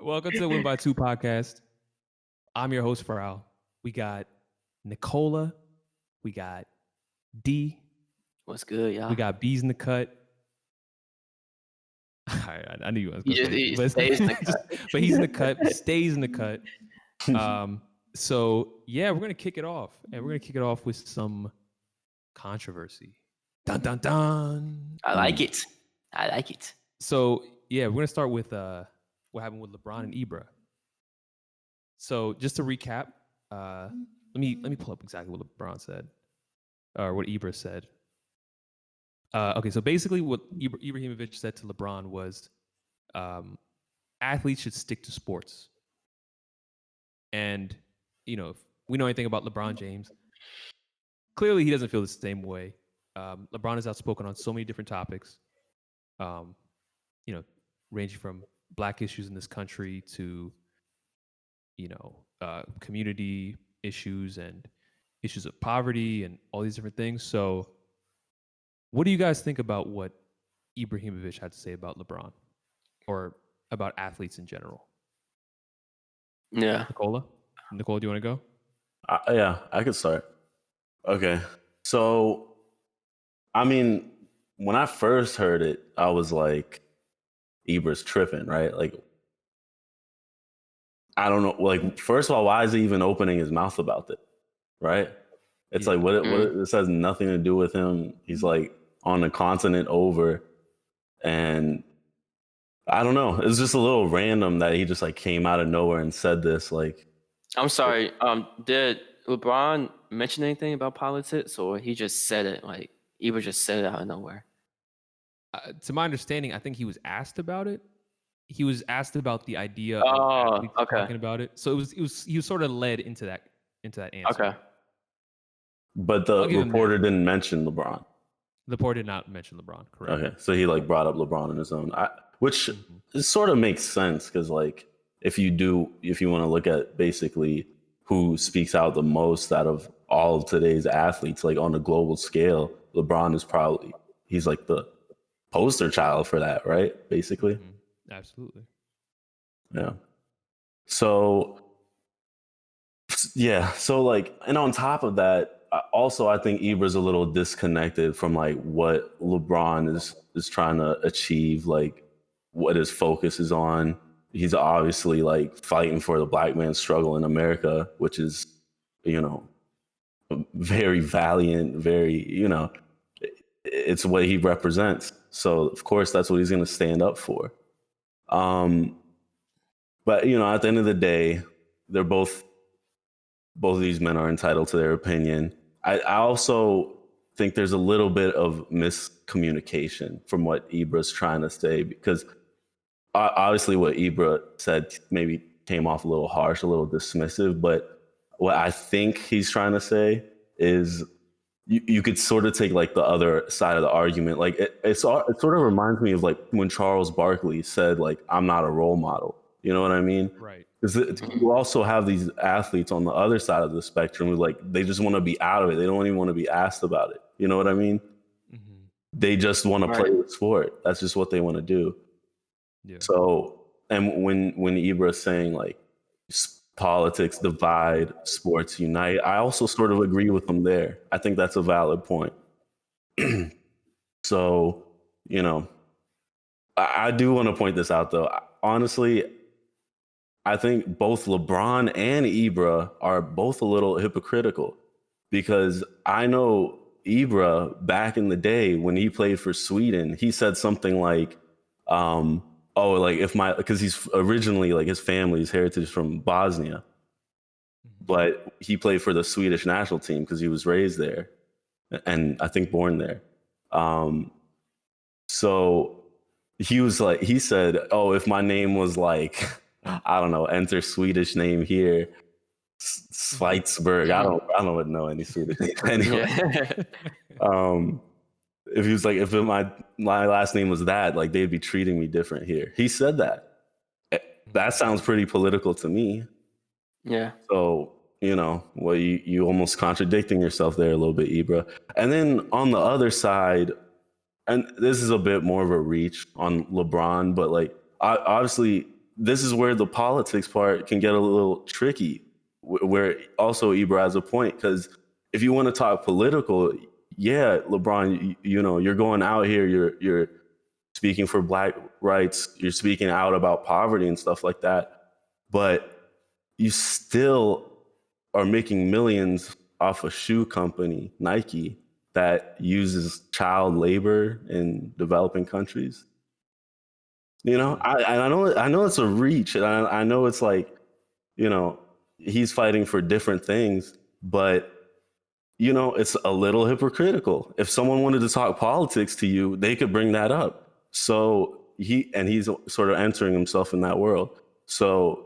Welcome to the Win by Two podcast. I'm your host, Farrell. We got Nicola. We got D. What's good, y'all? We got B's in the cut. I knew you was going to say He it. stays in the cut. But he's in the cut, stays in the cut. So, yeah, we're going to kick it off. And we're going to kick it off with some controversy. Dun, dun, dun. I like it. So, yeah, we're going to start with what happened with LeBron and Ibra. So, just to recap, let me pull up exactly what LeBron said, or what Ibra said. Okay, so basically what Ibrahimovic said to LeBron was athletes should stick to sports. And, you know, if we know anything about LeBron James, clearly he doesn't feel the same way. LeBron is outspoken on so many different topics, you know, ranging from black issues in this country to, you know, community issues and issues of poverty and all these different things. So what do you guys think about what Ibrahimovic had to say about LeBron or about athletes in general? Yeah. Nicola, do you want to go? Yeah, I could start. Okay. So, I mean, when I first heard it, I was like, Ibra's tripping, right? Like, I don't know. Like, first of all, why is he even opening his mouth about it? Right? It's like, what this has nothing to do with him. He's like on a continent over. And I don't know. It's just a little random that he just like came out of nowhere and said this. Like, I'm sorry. Did LeBron mention anything about politics, or he just said it? Like, Ibra just said it out of nowhere. To my understanding, I think he was asked about it. He was asked about the idea of talking about it. So he was sort of led into that answer. Okay. But the reporter didn't mention LeBron. The reporter did not mention LeBron, correct? Okay, so he like brought up LeBron on his own, which sort of makes sense because like if you want to look at basically who speaks out the most out of all of today's athletes, like on a global scale, LeBron is he's like the poster child for that, right? Basically. Absolutely. Yeah. So, yeah. So like, and on top of that, also, I think Ibra's a little disconnected from like what LeBron is trying to achieve, like what his focus is on. He's obviously like fighting for the black man's struggle in America, which is, you know, very valiant, very, you know, it's what he represents. So of course that's what he's going to stand up for. But you know, at the end of the day, they're both of these men are entitled to their opinion. I also think there's a little bit of miscommunication from what Ibra's trying to say, because obviously what Ibra said maybe came off a little harsh, a little dismissive, but what I think he's trying to say is you could sort of take like the other side of the argument. Like it sort of reminds me of like when Charles Barkley said like, I'm not a role model. You know what I mean? Right. Because you also have these athletes on the other side of the spectrum who like, they just want to be out of it. They don't even want to be asked about it. You know what I mean? Mm-hmm. They just want to play the sport. That's just what they want to do. Yeah. So, and when Ibra's saying like politics divide, sports unite, I also sort of agree with him there. I think that's a valid point. So, you know, I do want to point this out though. Honestly, I think both LeBron and Ibra are both a little hypocritical, because I know Ibra back in the day when he played for Sweden, he said something like, because he's originally like his family's heritage from Bosnia, but he played for the Swedish national team because he was raised there and I think born there. So he said, oh, if my name was like, I don't know, enter Swedish name here, Schweizberg. I don't know any Swedish name anyway. If he was like, if my last name was that, like they'd be treating me different here. He said that. That sounds pretty political to me. Yeah. So, you know, well, you almost contradicting yourself there a little bit, Ibra. And then on the other side, and this is a bit more of a reach on LeBron, but like obviously this is where the politics part can get a little tricky, where also Ibra has a point, because if you want to talk political, yeah, LeBron, you're going out here, you're speaking for Black rights, you're speaking out about poverty and stuff like that, but you still are making millions off a shoe company, Nike, that uses child labor in developing countries. I know it's a reach, and I know it's like, he's fighting for different things, but it's a little hypocritical. If someone wanted to talk politics to you, they could bring that up. So he's sort of entering himself in that world. So,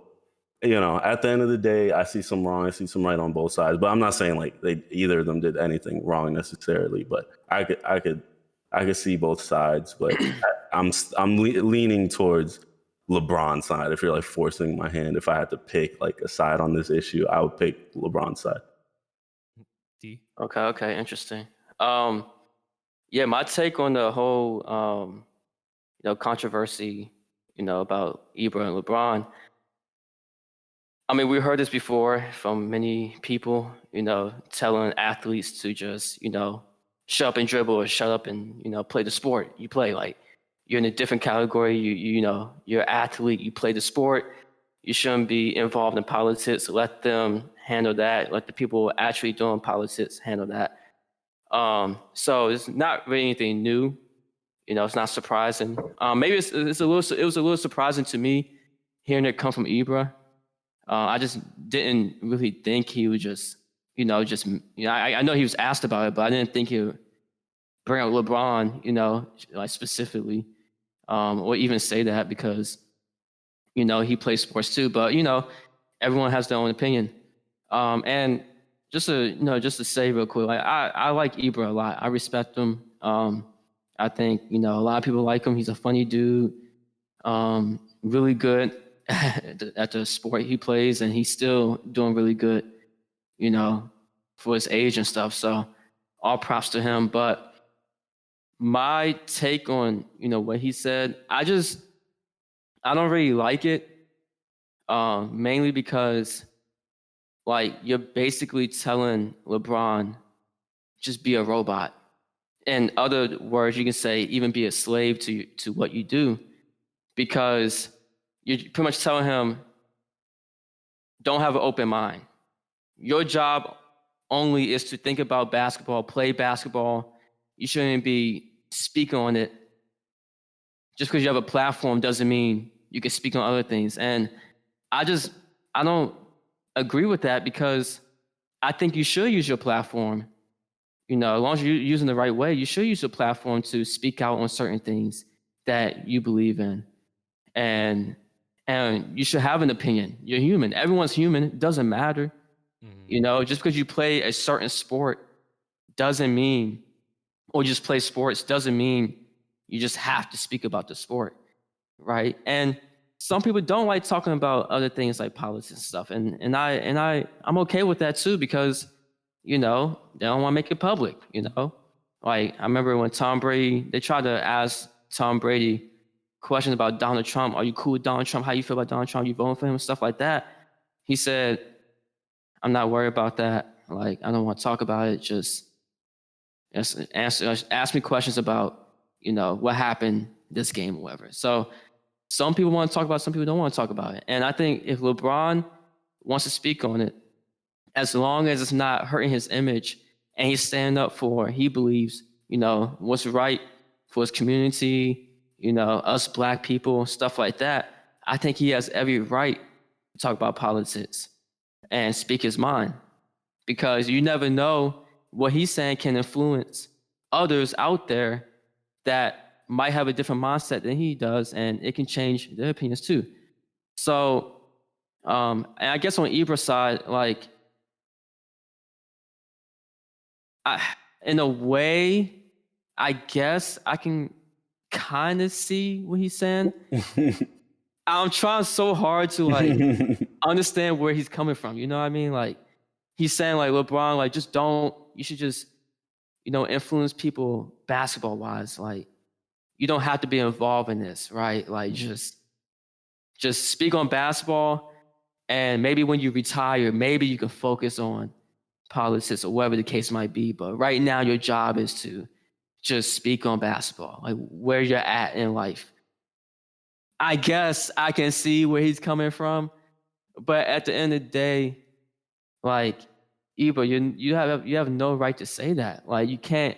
at the end of the day, I see some wrong, I see some right on both sides, but I'm not saying like either of them did anything wrong necessarily, but I could see both sides, but I'm leaning towards LeBron's side. If you're like forcing my hand, if I had to pick like a side on this issue, I would pick LeBron's side. D. Okay, interesting. Yeah, my take on the whole controversy, about Ibra and LeBron. I mean, we heard this before from many people, telling athletes to just, shut up and dribble, or shut up and, play the sport you play. Like, you're in a different category. You're an athlete, you play the sport. You shouldn't be involved in politics. Let them handle that. Let the people actually doing politics handle that. So it's not really anything new. It's not surprising. Maybe it was a little surprising to me hearing it come from Ibra. I just didn't really think he would just, I know he was asked about it, but I didn't think he would bring up LeBron, like specifically, or even say that, because, he plays sports too. But, everyone has their own opinion. And just to say real quick, like, I like Ibra a lot. I respect him. I think, a lot of people like him. He's a funny dude, really good at the sport he plays, and he's still doing really good, for his age and stuff. So all props to him. But my take on, what he said, I don't really like it, mainly because, like, you're basically telling LeBron, just be a robot. In other words, you can say even be a slave to what you do, because you're pretty much telling him, don't have an open mind. Your job only is to think about basketball, play basketball. You shouldn't be speaking on it. Just because you have a platform doesn't mean you can speak on other things. And I don't agree with that, because I think you should use your platform. As long as you're using the right way, you should use your platform to speak out on certain things that you believe in. And you should have an opinion. You're human. Everyone's human. It doesn't matter. Mm-hmm. Just because you play a certain sport doesn't mean, or just play sports doesn't mean you just have to speak about the sport, right? And some people don't like talking about other things like politics and stuff. And I'm okay with that too, because, they don't want to make it public, Like, I remember when Tom Brady, they tried to ask Tom Brady questions about Donald Trump. Are you cool with Donald Trump? How you feel about Donald Trump? You voting for him and stuff like that? He said, I'm not worried about that. Like, I don't want to talk about it. Just ask me questions about, what happened this game or whatever. So some people want to talk about it, some people don't want to talk about it. And I think if LeBron wants to speak on it, as long as it's not hurting his image and he's standing up for, he believes, what's right for his community, us Black people, stuff like that, I think he has every right to talk about politics and speak his mind, because you never know what he's saying can influence others out there that might have a different mindset than he does, and it can change their opinions too. So, and I guess on Ibra's side, like, in a way, I guess I can kind of see what he's saying. I'm trying so hard to like understand where he's coming from. You know what I mean? Like, he's saying like, LeBron, like, you should just, influence people basketball wise. Like, you don't have to be involved in this, right? Like, just just speak on basketball, and maybe when you retire, maybe you can focus on politics or whatever the case might be. But right now, your job is to just speak on basketball, like where you're at in life. I guess I can see where he's coming from, but at the end of the day, like Ibra, you have no right to say that. Like you can't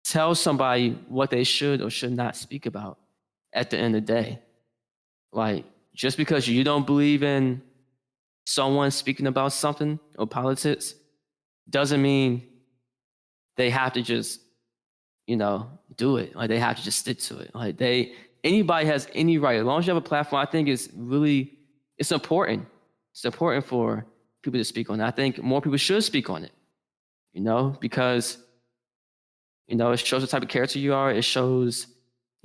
tell somebody what they should or should not speak about at the end of the day. Like just because you don't believe in someone speaking about something or politics doesn't mean they have to just, do it. Like they have to just stick to it. Like anybody has any right, as long as you have a platform. I think it's important. It's important for people to speak on it. I think more people should speak on it, because, it shows the type of character you are. It shows,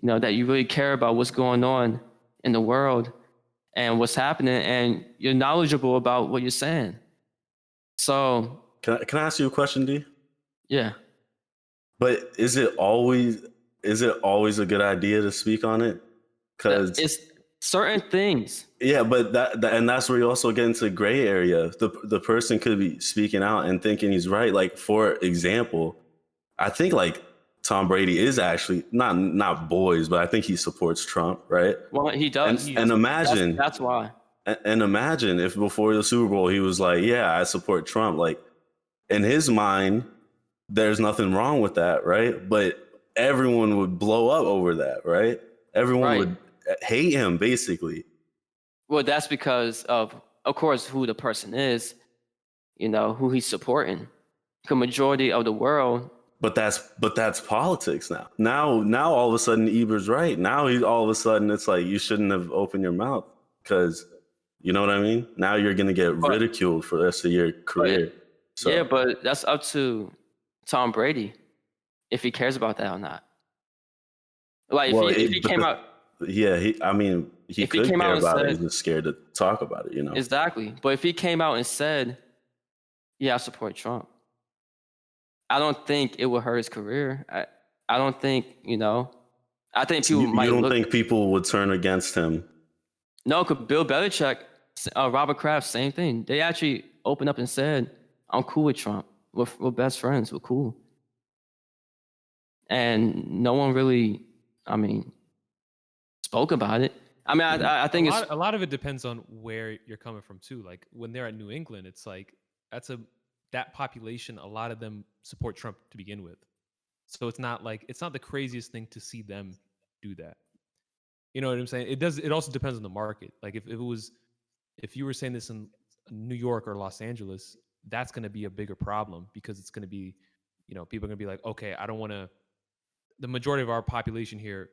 that you really care about what's going on in the world and what's happening, and you're knowledgeable about what you're saying. So can I ask you a question, D? Yeah. But is it always a good idea to speak on it? Because it's certain things. Yeah, but and that's where you also get into gray area. The person could be speaking out and thinking he's right. Like for example, I think like Tom Brady is actually not boys, but I think he supports Trump, right? Well, he does. And imagine that's why. And imagine if before the Super Bowl he was like, "Yeah, I support Trump." Like in his mind, there's nothing wrong with that, right? But everyone would blow up over that, right? Everyone would hate him, basically. Well, that's because of course, who the person is, who he's supporting. The majority of the world. But that's politics now. Now all of a sudden Eber's right. Now all of a sudden it's like you shouldn't have opened your mouth because you know what I mean? Now you're gonna get ridiculed for the rest of your career. Yeah, but that's up to Tom Brady if he cares about that or not. Like if he came out. Yeah, he could care about it. He's just scared to talk about it, Exactly. But if he came out and said, "Yeah, I support Trump," I don't think it would hurt his career. I don't think, I think people might. You don't think people would turn against him? No, because Bill Belichick, Robert Kraft, same thing. They actually opened up and said, "I'm cool with Trump. We're best friends. We're cool." And no one really, spoke about it. I think a lot of it depends on where you're coming from too. Like when they're at New England, it's like that population. A lot of them support Trump to begin with, so it's not the craziest thing to see them do that. You know what I'm saying? It also depends on the market. Like if you were saying this in New York or Los Angeles, that's going to be a bigger problem because it's going to be, people are going to be like, okay, I don't want to. The majority of our population here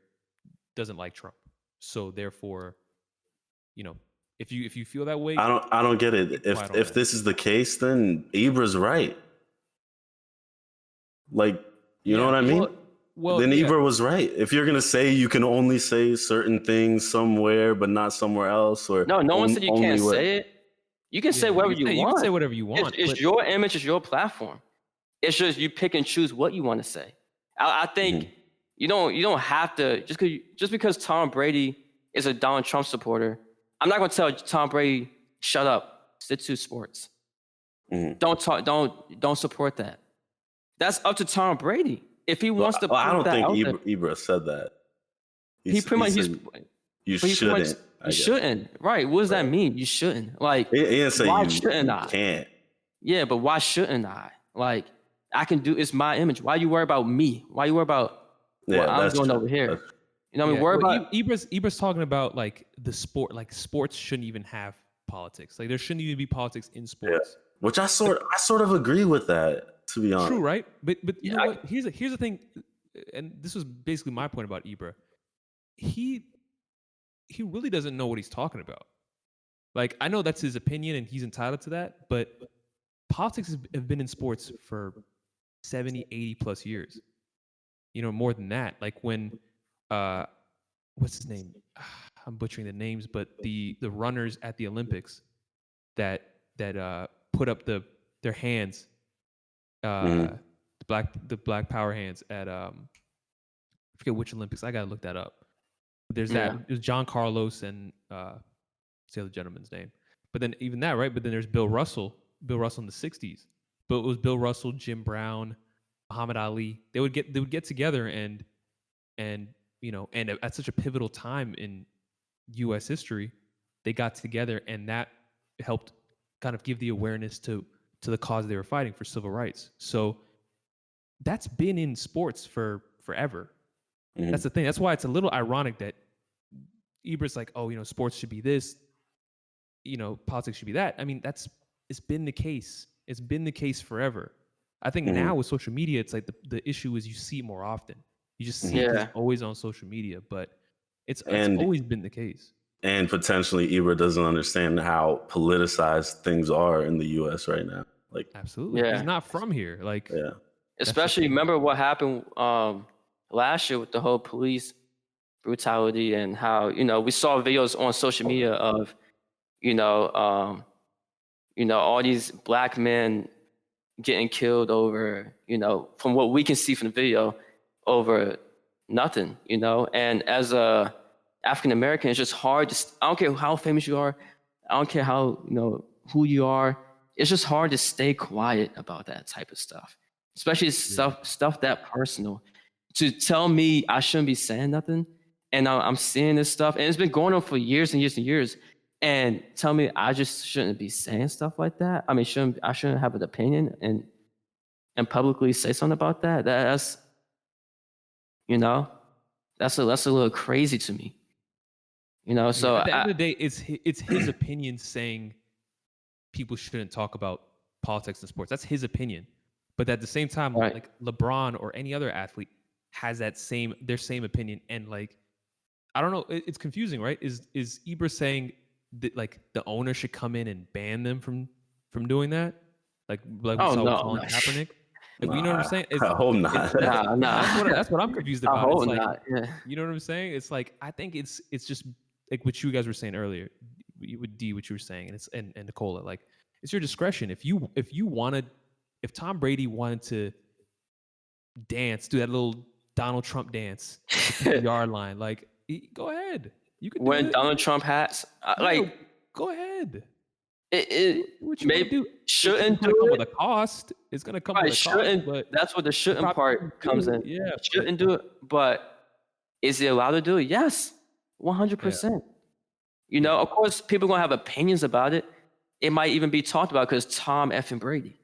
doesn't like Trump, so therefore, if you feel that way, I don't get it. If this is the case, then Ibra's right. Like, you know what I mean? Well, then Ibra was right. If you're gonna say you can only say certain things somewhere but not somewhere else, or no one said you can't say it. You can say whatever you want. You can say whatever you want. It's your image, it's your platform. It's just you pick and choose what you want to say. I think you don't have to just because Tom Brady is a Donald Trump supporter. I'm not going to tell Tom Brady shut up, stick to sports. Don't support that. That's up to Tom Brady. If he wants to, I don't think Ibra said that. He pretty much you shouldn't. You shouldn't. Right? What does that mean? You shouldn't. Like he didn't say why you shouldn't I? Can't. Yeah, but why shouldn't I? Like I can do. It's my image. Why you worry about me? Why you worry about what I'm doing over here? Worry about Ibra's talking about like the sport. Like sports shouldn't even have politics. Like there shouldn't even be politics in sports. Yeah. Which I sort of agree with that, to be honest. True, right? But you know what? Here's the thing, and this was basically my point about Ibra. He really doesn't know what he's talking about. Like I know that's his opinion and he's entitled to that, but politics have been in sports for 70, 80 plus years. More than that. Like when what's his name? I'm butchering the names, but the runners at the Olympics that put up their hands, the black power hands at I forget which Olympics. I gotta look that up. There's that. It was John Carlos and say the gentleman's name. But then even that, right? But then there's Bill Russell in the 60s. But it was Bill Russell, Jim Brown, Muhammad Ali. They would get together and at such a pivotal time in US history, they got together, and that helped kind of give the awareness to the cause they were fighting for, civil rights. So that's been in sports for forever. Mm-hmm. That's the thing. That's why it's a little ironic that Ebert's like, oh, sports should be this, politics should be that. I mean, it's been the case. It's been the case forever. I think now with social media, it's like the issue is you see it more often. You just see it always on social media, but it's always been the case. And potentially Ebert doesn't understand how politicized things are in the US right now. Like, absolutely. He's not from here. Like, especially remember what happened last year with the whole police brutality, and how, we saw videos on social media of, all these black men getting killed over, from what we can see from the video, over nothing, and as a African American, it's just hard to, I don't care how famous you are, I don't care how, who you are, it's just hard to stay quiet about that type of stuff, especially stuff that personal. To tell me I shouldn't be saying nothing, and I'm seeing this stuff, and it's been going on for years and years and years, and tell me I just shouldn't be saying stuff like that. I mean, I shouldn't have an opinion and publicly say something about that. That's that's a little crazy to me. So at the end of the day, it's his opinion saying people shouldn't talk about politics and sports. That's his opinion. But at the same time, like LeBron or any other athlete has their same opinion, and like, I don't know, it's confusing, right? Is Ebert saying that like the owner should come in and ban them from doing that? Like we saw with Colin Kaepernick? Like, you know what I'm saying? I hope not. That's what I'm confused about. I hope it's like, not. Yeah. You know what I'm saying? It's like, I think it's just like what you guys were saying earlier, with D, what you were saying, and it's and Nicola, like, it's your discretion. If Tom Brady wanted to do that little Donald Trump dance at the yard line, like, go ahead. You can when Donald Trump hats, go ahead. What you maybe do shouldn't do come with a cost. It's gonna come with a cost. But that's what the shouldn't part comes in. Yeah, shouldn't do it, but is he allowed to do it? Yes, 100%. Of course, people are gonna have opinions about it. It might even be talked about because Tom effing Brady.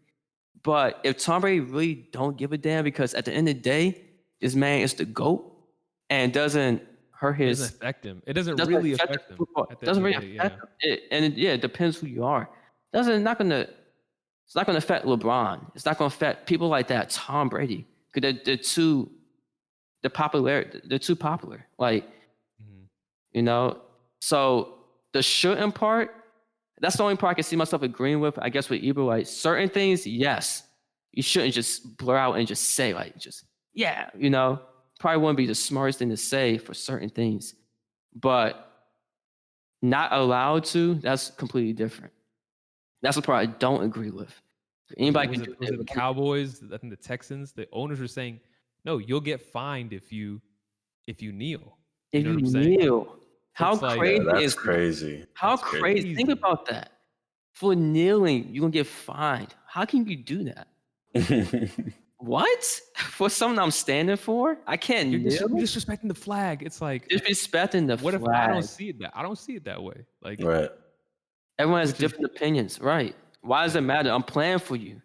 But if Tom Brady really don't give a damn, because at the end of the day, this man is the GOAT, and doesn't hurt his. It doesn't affect him. It doesn't really affect him. It doesn't really affect him. It depends who you are. It's not gonna affect LeBron. It's not gonna affect people like that. Tom Brady, because they're too popular. Like, So the shouldn't part, that's the only part I can see myself agreeing with. I guess with Ebert, like, certain things, yes, you shouldn't just blur out and just say, like, probably wouldn't be the smartest thing to say for certain things, but not allowed to, that's completely different. That's the part I don't agree with. Anybody can do it. The Cowboys, I think the Texans, the owners were saying, no, you'll get fined if you kneel. If you kneel. How crazy is that? Crazy. How crazy. Think about that. For kneeling, you're going to get fined. How can you do that? What? For something I'm standing for? I can't kneel? You're disrespecting the flag. It's like... Disrespecting the flag. What if I don't see it that? I don't see it that way. Like, right. Everyone has different opinions. Right. Why does it matter? I'm playing for you.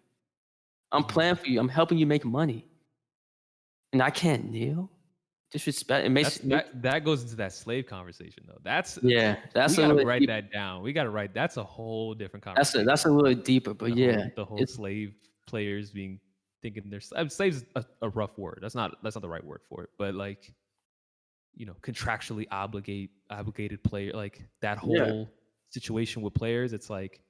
I'm helping you make money. And I can't kneel? Disrespect. It makes that goes into that slave conversation though. That's we gotta write that down. We gotta write. That's a whole different conversation. That's a little deeper, but the whole slave players thinking they're slaves is a rough word. That's not the right word for it. But like, contractually obligated player, like that whole situation with players. It's like,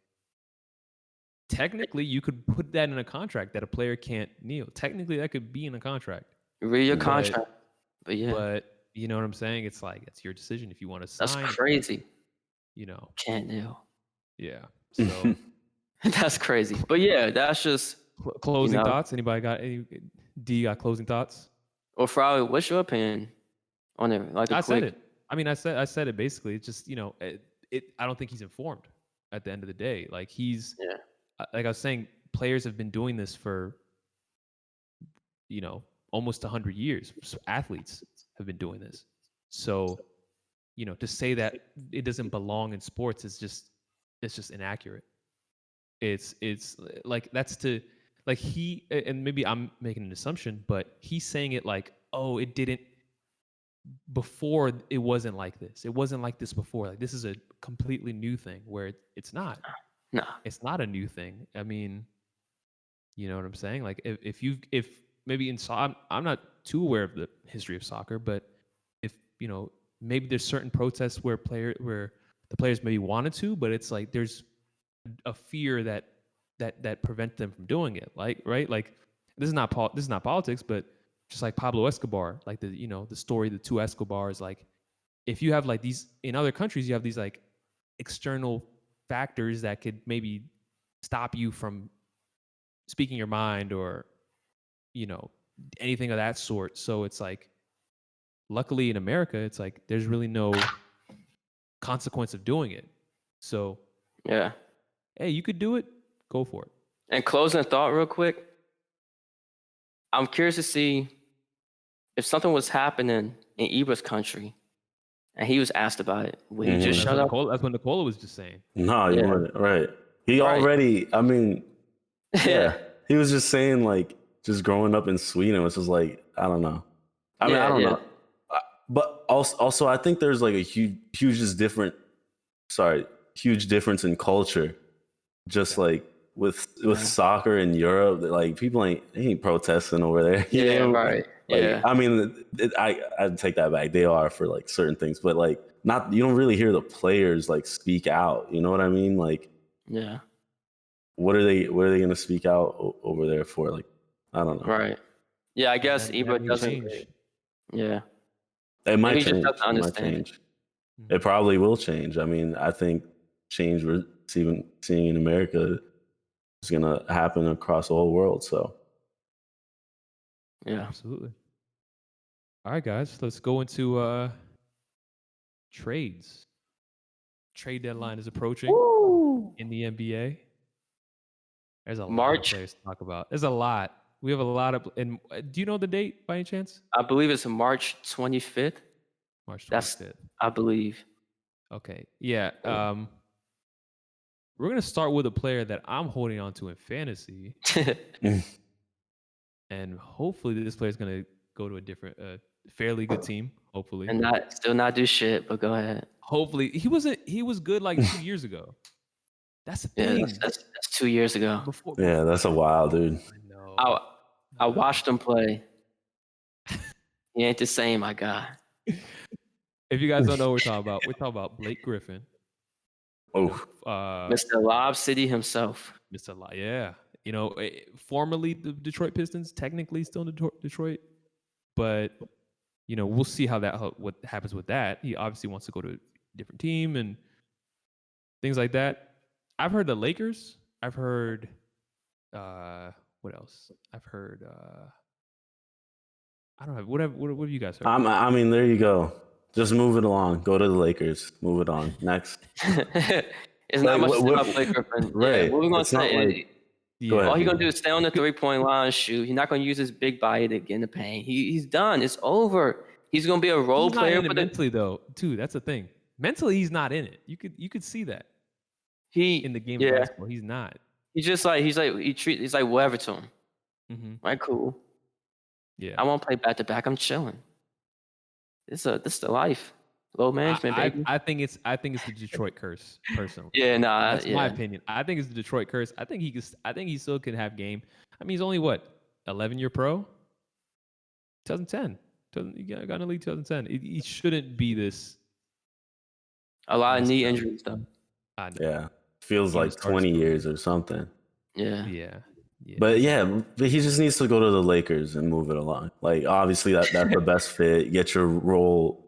technically you could put that in a contract that a player can't kneel. Technically that could be in a contract. Read your contract. But you know what I'm saying? It's like, it's your decision if you want to sign. That's crazy. Can't kneel. Yeah. So that's crazy. But yeah, that's just closing thoughts. Anybody got got closing thoughts? Or Frowley, what's your opinion on it? Like, I said it. I mean, I said it basically. It's just, I don't think he's informed at the end of the day. Like Yeah. like I was saying, players have been doing this for, almost 100 years. So athletes have been doing this. So, to say that it doesn't belong in sports is it's just inaccurate. It's like and maybe I'm making an assumption, but he's saying it like, oh, it didn't before, it wasn't like this. It wasn't like this before. Like, this is a completely new thing, where it's not. No. It's not a new thing. I mean, you know what I'm saying? Like, if maybe in soccer, I'm not too aware of the history of soccer, but if maybe there's certain protests where the players maybe wanted to, but it's like there's a fear that prevent them from doing it. Like, right? Like, this is not politics, but just like Pablo Escobar, like the story, the two Escobars. Like, if you have like these in other countries, you have these like external factors that could maybe stop you from speaking your mind or anything of that sort. So it's like, luckily in America, it's like there's really no consequence of doing it. So Yeah. hey, you could do it, go for it. And closing thought real quick. I'm curious to see if something was happening in Ibra's country and he was asked about it. Would he just shut up? That's what Nicola was just saying. No, you Yeah. weren't. Right. He Right. already, I mean, yeah. He was just saying, like, just growing up in Sweden, was just like, I don't know. I mean, I don't know. But also, I think there's like a huge difference in culture. Just like with soccer in Europe, like people ain't protesting over there. You Yeah, know? right. Like, Yeah. I mean, I'd take that back. They are for like certain things, but like you don't really hear the players like speak out. You know what I mean? Like, Yeah. what are they going to speak out over there for? Like, I don't know. Right. Yeah, I guess Ibra doesn't. Change. Yeah. It might Maybe he change. just doesn't It might understand it. change. It probably will change. I mean, I think change we're seeing in America is going to happen across the whole world. So, Yeah. Absolutely. All right, guys, let's go into trades. Trade deadline is approaching in the NBA. There's a lot of March. players to talk about. There's a lot. We have a lot of. And do you know the date by any chance? I believe it's March 25th. March 25th. That's, I believe. Okay. Yeah. We're gonna start with a player that I'm holding on to in fantasy, and hopefully this player is gonna go to a different, fairly good team. Hopefully. And still not do shit, but go ahead. Hopefully he was good like 2 years ago. That's the thing. Yeah, that's 2 years ago. yeah, that's a wild dude. I know. I watched him play. He ain't the same, my guy. If you guys don't know what we're talking about Blake Griffin. Oh, Mr. Lob City himself. Mr. Lob, yeah. Formerly the Detroit Pistons, technically still in Detroit, but we'll see what happens with that. He obviously wants to go to a different team and things like that. I've heard the Lakers. I've heard what else? I've heard I don't know. What have you guys heard? I mean, there you go. Just move it along. Go to the Lakers. Move it on. Next. It's not much about Blake Griffin. Right. Yeah, what we gonna say? Go ahead. All he's gonna do is stay on the 3-point line, shoot. He's not gonna use his big body to get in the paint. He's done. It's over. He's gonna be a role player. Not in it mentally though, too. That's the thing. Mentally, he's not in it. You could see that. In the game of basketball, he's not. He's like whatever to him. Mm-hmm. Right, cool. Yeah. I won't play back to back. I'm chilling. This is the life. Low management, baby. I think it's the Detroit curse, personally. Yeah, nah. That's my opinion. I think it's the Detroit curse. I think he still can have game. I mean, he's only 11-year pro. 2010. He got in the league 2010. He shouldn't be this. A lot of knee injuries, though. Yeah, feels like 20 years or something. Yeah. But he just needs to go to the Lakers and move it along. Like, obviously that's the best fit. Get your role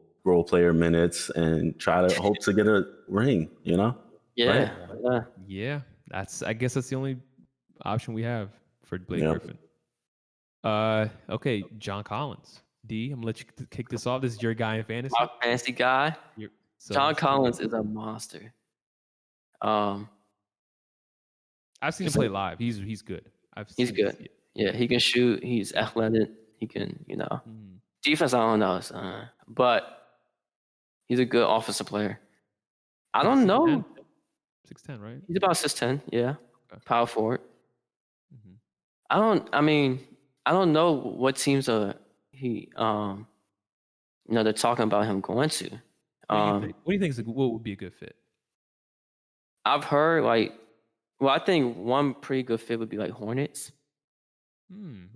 player minutes and try to hope to get a ring. Yeah. Right? Yeah. I guess that's the only option we have for Blake Griffin. Okay, John Collins, D, I'm gonna let you kick this off. This is your guy in fantasy. My fantasy guy, So John Collins is a monster. I've seen him Just play like- live. He's good. He's good. Yeah, he can shoot. He's athletic. He can, defense. I don't know, but he's a good offensive player. I don't know. 6'10", right? He's about 6'10". Yeah, Okay. power forward. Mhm. I don't know what teams they're talking about him going to. What do you think what would be a good fit? I've heard I think one pretty good fit would be like Hornets.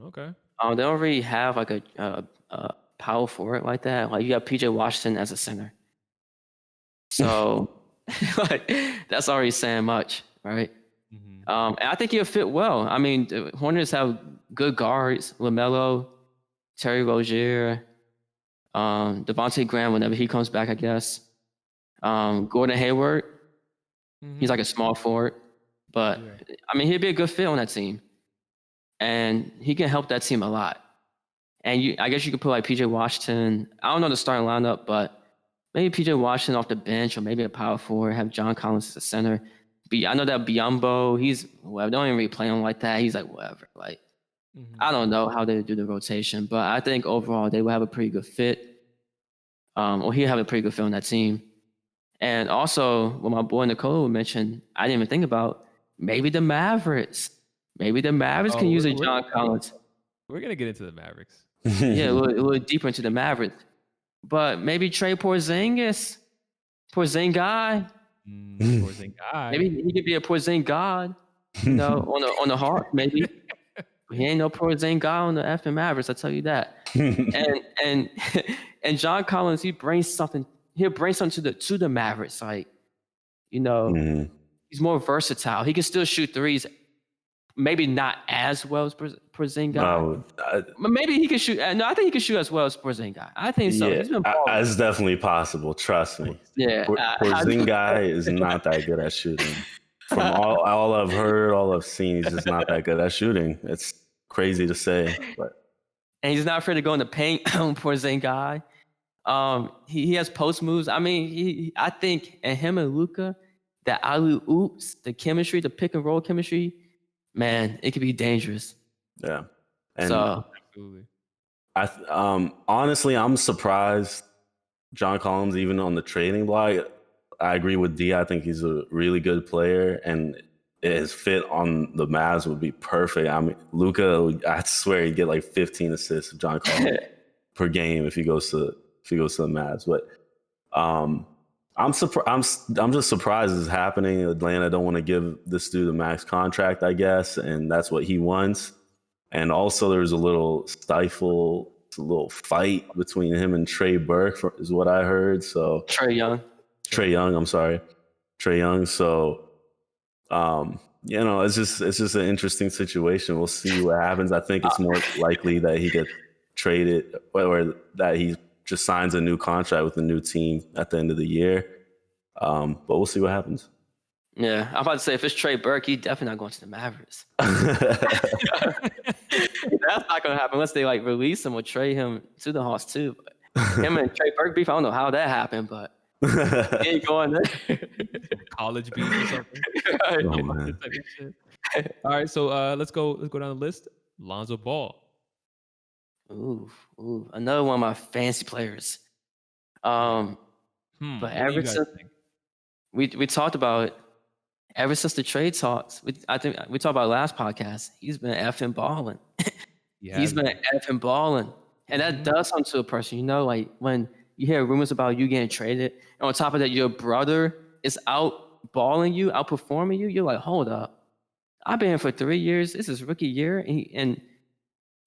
Okay. They don't really have like a power forward like that. Like you got PJ Washington as a center, so like that's already saying much, right? Mhm. And I think he'll fit well. I mean, the Hornets have good guards: LaMelo, Terry Rozier, Devontae Graham whenever he comes back, I guess. Gordon Hayward, he's like a small forward, but Yeah. I mean, he'd be a good fit on that team, and he can help that team a lot. And I guess you could put like PJ Washington. I don't know the starting lineup, but maybe PJ Washington off the bench, or maybe a power forward. Have John Collins as a center. I know that Biyombo, he's whatever. Don't even really play him like that. He's like whatever. Like I don't know how they do the rotation, but I think overall they will have a pretty good fit. Or he'll have a pretty good fit on that team. And also, what my boy Nicole mentioned, I didn't even think about maybe the Mavericks. Maybe the Mavericks can use a John Collins. We're gonna get into the Mavericks. Yeah, a little deeper into the Mavericks. But maybe trade Porzinguy. Porzingis. Maybe he could be a Porzingis god, on the Hawks, maybe. But he ain't no Porzingis on the effing Mavericks, I tell you that. and John Collins, he'll bring something to the Mavericks. Like, he's more versatile. He can still shoot threes. Maybe not as well as Porzingis. No, But maybe he can shoot. No, I think he can shoot as well as Porzinguy. I think so. Yeah, He's been balling. it's definitely possible. Trust me. Yeah. Porzinguy is not that good at shooting. From all I've heard, all I've seen, he's just not that good at shooting. It's crazy to say, but And he's not afraid to go in the paint. Porzinguy. He has post moves. I mean, I think, and him and Luka, the alley oops, the chemistry, the pick and roll chemistry, man, it could be dangerous. yeah. And So Absolutely. honestly, I'm surprised John Collins even on the trading block. I agree with D. I think he's a really good player, and his fit on the Mavs would be perfect. I mean, Luka, I swear he'd get like 15 assists of John Collins per game if he goes to the Mavs. But I'm just surprised it's happening. Atlanta don't want to give this dude a max contract, I guess, and that's what he wants. And also, there's a little fight between him and Trey Burke, is what I heard. So Trae Young. I'm sorry, Trey Young. So, it's just an interesting situation. We'll see what happens. I think it's more likely that he gets traded, or that he just signs a new contract with a new team at the end of the year. But we'll see what happens. Yeah, I'm about to say, if it's Trey Burke, he's definitely not going to the Mavericks. That's not going to happen unless they release him or trade him to the Hawks too. But him and Trey Burke beef, I don't know how that happened, but he ain't going there. College beef or something. Oh, man. All right, so let's go down the list. Lonzo Ball. Ooh, another one of my fancy players. But ever since we talked about it, ever since the trade talks, I think we talked about last podcast, he's been effing balling. He's been effing balling. And that does something to a person, when you hear rumors about you getting traded, and on top of that, your brother is outballing you, outperforming you, you're like, hold up. I've been here for 3 years. This is rookie year, and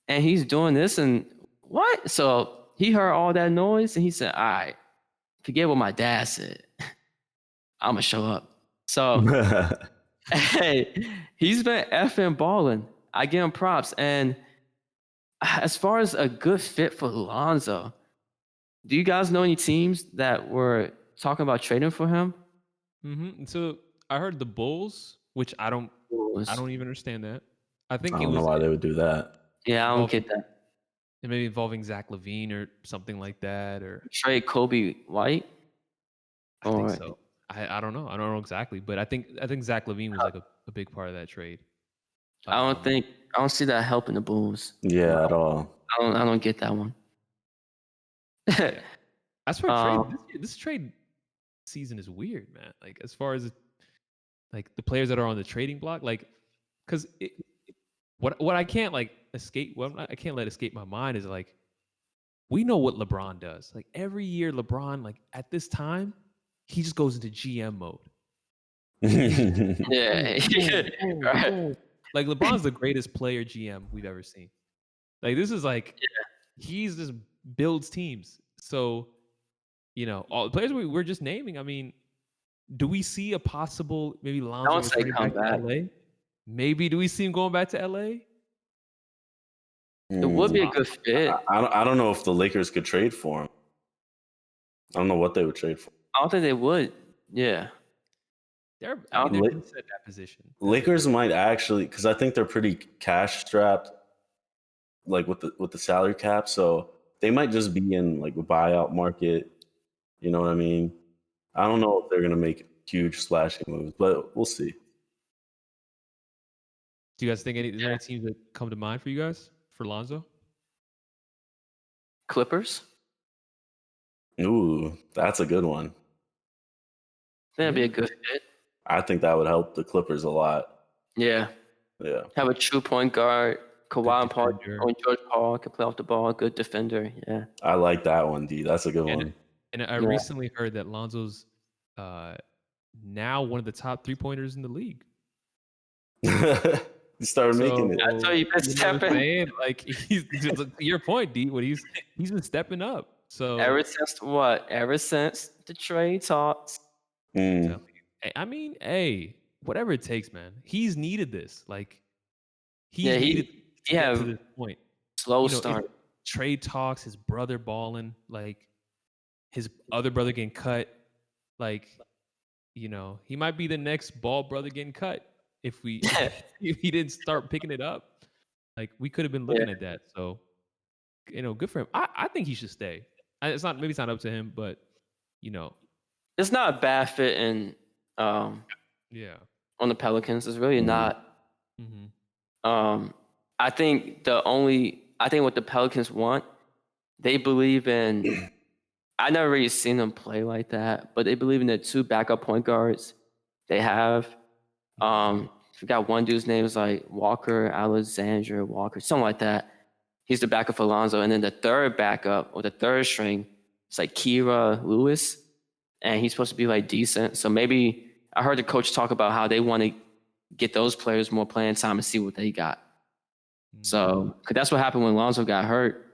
he's doing this, and what? So he heard all that noise, and he said, all right, forget what my dad said. I'm going to show up. So, hey, he's been effing balling. I give him props. And as far as a good fit for Lonzo, do you guys know any teams that were talking about trading for him? So I heard the Bulls, which I don't even understand that. I think I don't know why they would do that. Yeah, I don't get that. And maybe involving Zach LaVine or something like that, or Trade Kobe White. I think Or so. I don't know. I don't know exactly, but I think Zach LaVine was like a big part of that trade. I don't see that helping the Bulls. Yeah, at all. I don't get that one. Yeah. As for trade, Um, this trade season is weird, man. Like as far as like the players that are on the trading block, like because what I can't like escape, I can't let escape my mind is like we know what LeBron does. Like every year, LeBron, like at this time, he just goes into GM mode. yeah. Right. Like LeBron's the greatest player GM we've ever seen. Like this is like he's just builds teams. So all the players we're just naming. I mean, do we see a possible maybe Lonzo Don't say returning come back to back. LA? Maybe do we see him going back to LA? It would be a good fit. I don't know if the Lakers could trade for him. I don't know what they would trade for. I don't think they would. Yeah. They're I they're La- decent at that position. Lakers might actually, because I think they're pretty cash strapped, like with the salary cap. So they might just be in like a buyout market. You know what I mean? I don't know if they're gonna make huge splashing moves, but we'll see. Do you guys think is there any teams that come to mind for you guys for Lonzo? Clippers. Ooh, that's a good one. That'd be a good fit. I think that would help the Clippers a lot. Yeah. Yeah. Have a true point guard. Kawhi and Paul defender. or George Paul can play off the ball. Good defender. Yeah. I like that one, D. That's a good one. And I Yeah. recently heard that Lonzo's now one of the top 3-pointers in the league. He started making it. That's why you've been You know what I'm stepping. saying? Like he's to your point, D. What he's been stepping up. So Ever since what? Ever since the trade talks. Mm. I mean, hey, whatever it takes, man. He's needed this. Like he's Yeah, needed to get have to this point. slow If start. trade talks, his brother balling, like his other brother getting cut, like he might be the next Ball brother getting cut if if he didn't start picking it up. Like we could have been looking at that. So good for him. I think he should stay. It's not up to him, but It's not a bad fit in yeah. on the Pelicans. It's really not. Mm-hmm. I think what the Pelicans want, they believe in. I never really seen them play like that, but they believe in the two backup point guards they have. Forgot one dude's name is like Walker, Alexander Walker, something like that. He's the backup for Lonzo, and then the third backup or the third string, it's like Kira Lewis, and he's supposed to be like decent. So maybe I heard the coach talk about how they want to get those players more playing time and see what they got. So, because that's what happened when Lonzo got hurt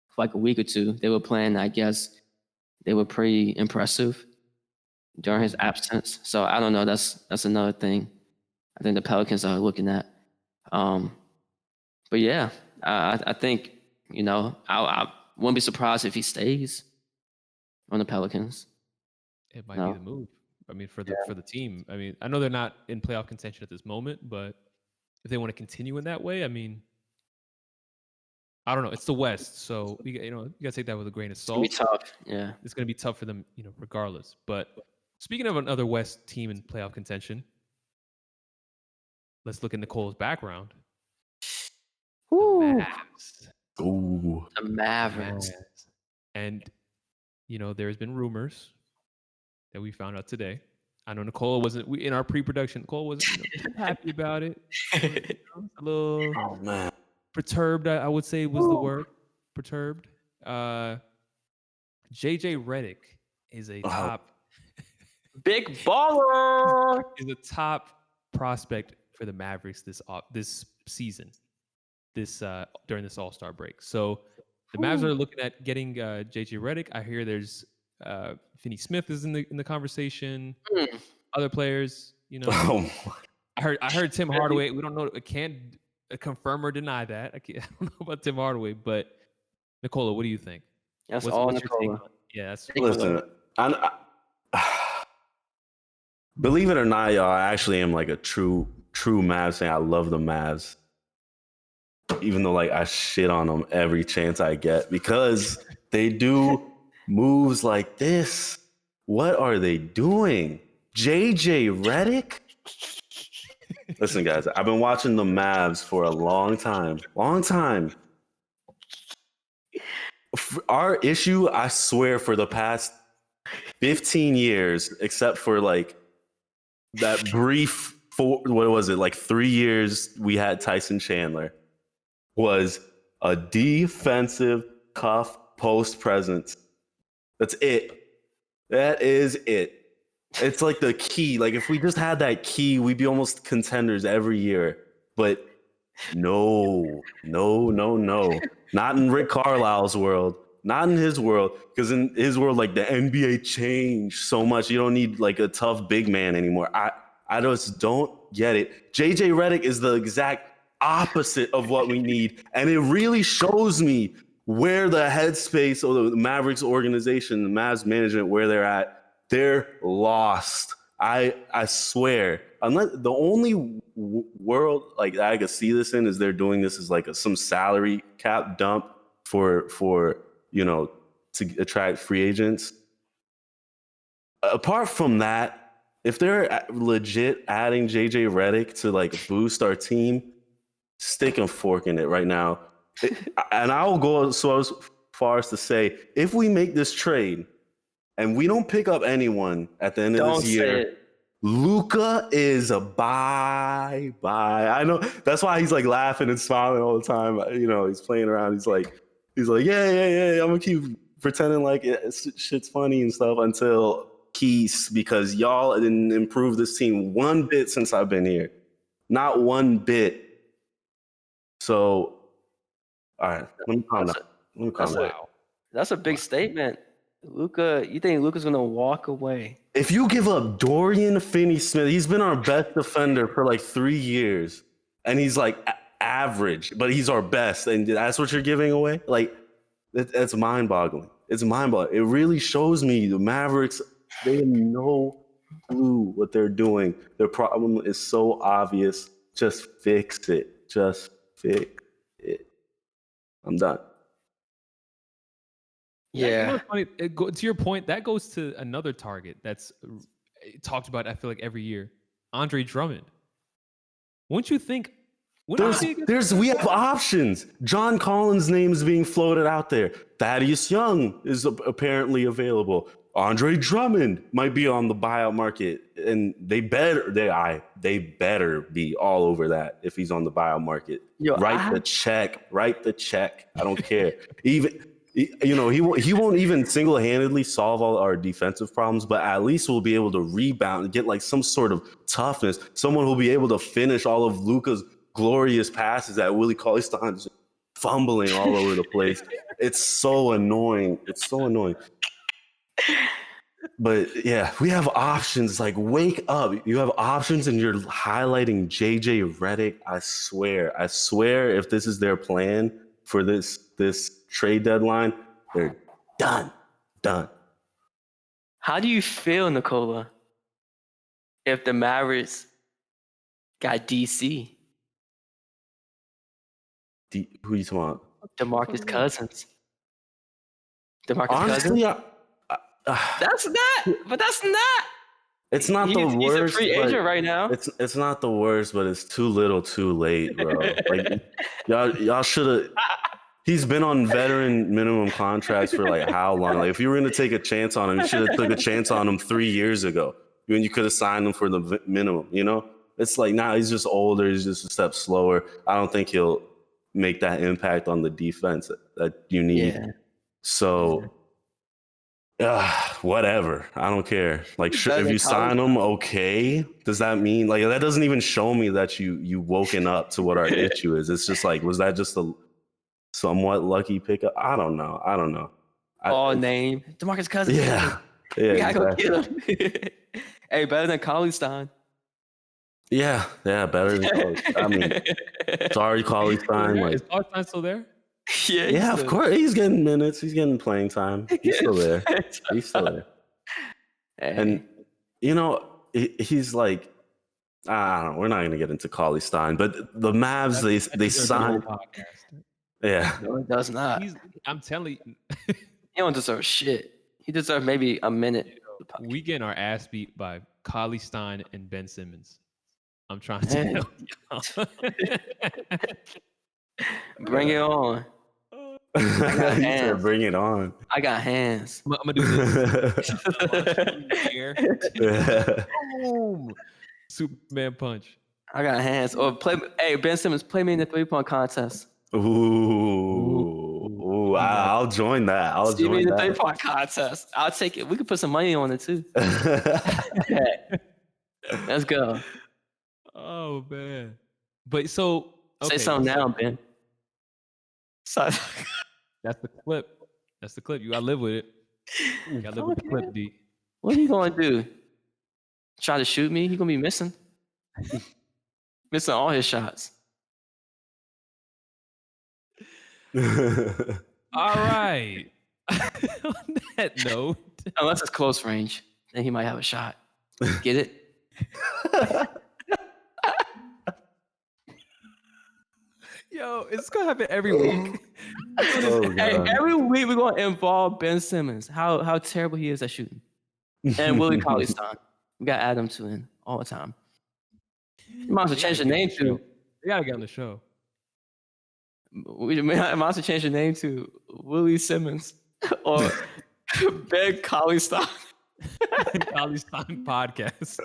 for like a week or two. They were playing, I guess, they were pretty impressive during his absence. So I don't know. That's another thing I think the Pelicans are looking at. But yeah, I think I wouldn't be surprised if he stays on the Pelicans. It might be the move. I mean, for the team. I mean, I know they're not in playoff contention at this moment, but if they want to continue in that way, I mean, I don't know. It's the West, so you gotta take that with a grain of salt. It's gonna be tough. Yeah, it's gonna be tough for them, regardless. But speaking of another West team in playoff contention, let's look at Nicole's background. Ooh. The Mavs. Ooh. The Mavericks. And there's been rumors that we found out today. I know Nicole wasn't in our pre-production. Nicole wasn't too happy about it. A little perturbed, I would say was the word. Perturbed. JJ Redick is a top big baller. Is a top prospect for the Mavericks this season. During this All-Star break. So the Mavs are looking at getting JJ Redick. I hear there's Finney Smith is in the conversation. Other players, I heard Tim Hardaway. We don't know. I can't confirm or deny that. I don't know about Tim Hardaway, but Nicola, what do you think? That's all Nicola. Yeah, that's listen. Believe it or not, y'all, I actually am like a true Mavs fan. I love the Mavs. even though like I shit on them every chance I get because they do moves like this. What are they doing? JJ Redick? Listen, guys, I've been watching the Mavs for a long time. Long time. Our issue, I swear, for the past 15 years, except for like that brief what was it, like 3 years we had Tyson Chandler, was a defensive cuff post presence. That's it. That is it. It's like the key. Like if we just had that key, we'd be almost contenders every year. But no. Not in Rick Carlisle's world. Not in his world. Because in his world, like the NBA changed so much. You don't need like a tough big man anymore. I just don't get it. JJ Redick is the exact opposite of what we need. And it really shows me where the headspace of the Mavericks organization, the Mavs management, where they're at. They're lost. I swear. Unless the only world like I could see this in is they're doing this as like some salary cap dump for to attract free agents. Apart from that, if they're legit adding JJ Redick to like boost our team, stick and fork in it right now. And I will go so as far as to say, if we make this trade and we don't pick up anyone at the end of this year, Luka is a bye. I know that's why he's like laughing and smiling all the time. You know, he's playing around. He's like, yeah. I'm gonna keep pretending like shit's funny and stuff until peace, because y'all didn't improve this team one bit since I've been here. Not one bit. So, all right, let me calm down. That's a big statement. Luka, you think Luka's gonna walk away? If you give up Dorian Finney-Smith, he's been our best defender for like 3 years, and he's like average, but he's our best, and that's what you're giving away? Like, that's mind-boggling. It's mind-boggling. It really shows me the Mavericks, they have no clue what they're doing. Their problem is so obvious. Just fix it. Just fix it. I'm done. Yeah. Funny, to your point, that goes to another target that's talked about, I feel like, every year. Andre Drummond. Wouldn't you think? We have options. John Collins' name is being floated out there. Thaddeus Young is apparently available. Andre Drummond might be on the buyout market, and they better be all over that if he's on the buyout market. Write the check. I don't care. He won't even single-handedly solve all our defensive problems, but at least we'll be able to rebound and get like some sort of toughness. Someone who'll be able to finish all of Luka's glorious passes that Willie Cauley-Stein is fumbling all over the place. It's so annoying. But yeah, we have options. Like, wake up. You have options and you're highlighting JJ Redick. I swear if this is their plan for this trade deadline, they're done. How do you feel, Nicola, if the Mavericks got DC? Who you talking about? DeMarcus Cousins. Honestly, That's not. It's not the worst. He's a free agent right now. It's not the worst, but it's too little, too late, bro. Like y'all should have. He's been on veteran minimum contracts for like how long? Like if you were gonna take a chance on him, you should have took a chance on him 3 years ago. When you could have signed him for the minimum. You know, it's like now he's just older. He's just a step slower. I don't think he'll make that impact on the defense that you need. Yeah. So. Whatever. I don't care. Like, if you sign him, okay. Does that mean like that doesn't even show me that you woken up to what our issue is? It's just like, was that just a somewhat lucky pickup? I don't know. Name DeMarcus Cousins. Yeah. We gotta go get him. Hey, better than Cauley-Stein. Yeah, better than Cauley-Stein. I mean, sorry, Cauley-Stein. Is Cauley-Stein still there? Yeah, of course. He's getting minutes. He's getting playing time. He's still there. Hey. And, he's like, I don't know. We're not going to get into Cauley Stein, but the Mavs, they signed. Yeah. No, it does not. I'm telling you, He don't deserve shit. He deserves maybe a minute. we getting our ass beat by Cauley Stein and Ben Simmons. I'm trying to tell you. Bring it on. He said, bring it on. I got hands. I'm gonna do this. Boom. Superman punch. I got hands. Or hey, Ben Simmons, play me in the 3-point contest. Ooh, I'll join that. I'll See join me in the that. 3-point contest. I'll take it. We could put some money on it too. Let's go. Oh man. But so Say something now, Ben. Sorry. That's the clip. That's the clip. You gotta live with it. You gotta live with the clip, D. What are you gonna do? Try to shoot me? He gonna be missing. Missing all his shots. All right. On that note, Unless it's close range, then he might have a shot. Get it? yo, it's gonna happen every week. Oh, Hey, God. every week we're gonna involve Ben Simmons. How terrible he is at shooting. And Willie Cauley Stein. We got Adam to in all the time. You might as well change the name to. You gotta get on the show. We might as well change the name to Willie Simmons or Ben Cauley Stein. Cauley Stein podcast.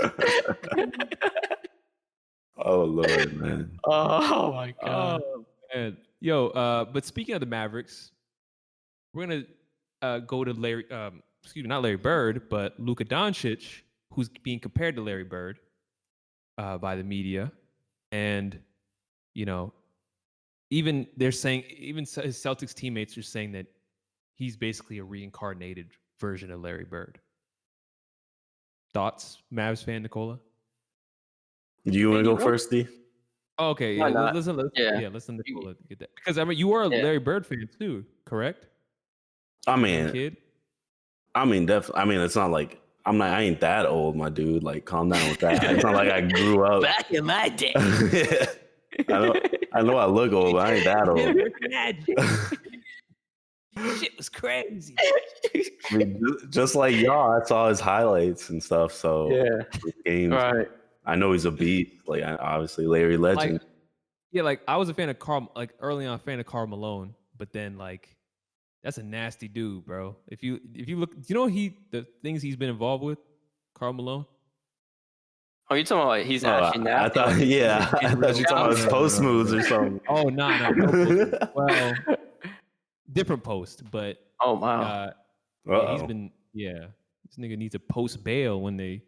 Oh, Lord, man. Oh my God. Oh man. Yo, but speaking of the Mavericks, we're gonna go to Larry. Not Larry Bird, but Luka Doncic, who's being compared to Larry Bird by the media, and even they're saying, even his Celtics teammates are saying that he's basically a reincarnated version of Larry Bird. Thoughts, Mavs fan Nicola? Do you want to go first, D? Oh, okay, Why yeah. not? Listen, Yeah. listen to Nicola get that, because I mean you are a Larry Bird fan too, correct? I mean, Kid. definitely. I mean, it's not like I ain't that old, my dude. Like, calm down with that. It's not like I grew up. Back in my day. I know I look old, but I ain't that old. Shit was crazy. I mean, just like y'all, I saw his highlights and stuff. So games, Right. I know he's a beast. Like, obviously, Larry Legend. Like I was a fan of Karl, like early on, fan of Karl Malone, but then like that's a nasty dude, bro. If you look, the things he's been involved with, Karl Malone. Oh, you talking about like, he's actually I nasty? thought, I thought you were talking about his post moves or something. Oh no. Well, different post, but Oh wow. yeah, he's been this nigga needs a post bail when they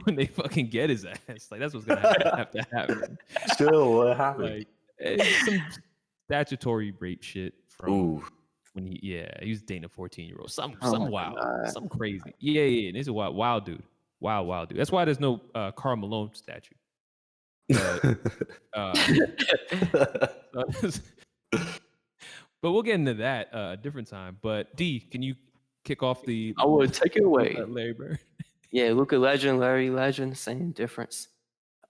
when they fucking get his ass. Like that's what's gonna have to happen. Chill, what happened? Like it's some statutory rape shit from when he was dating a 14-year-old. Some wild, some crazy. Yeah. And he's a wild dude. Wild dude. That's why there's no Karl Malone statue. But we'll get into that a different time. But D, can you kick off the? I would take it away. Larry Bird. Yeah, Luka Legend, Larry Legend, same difference.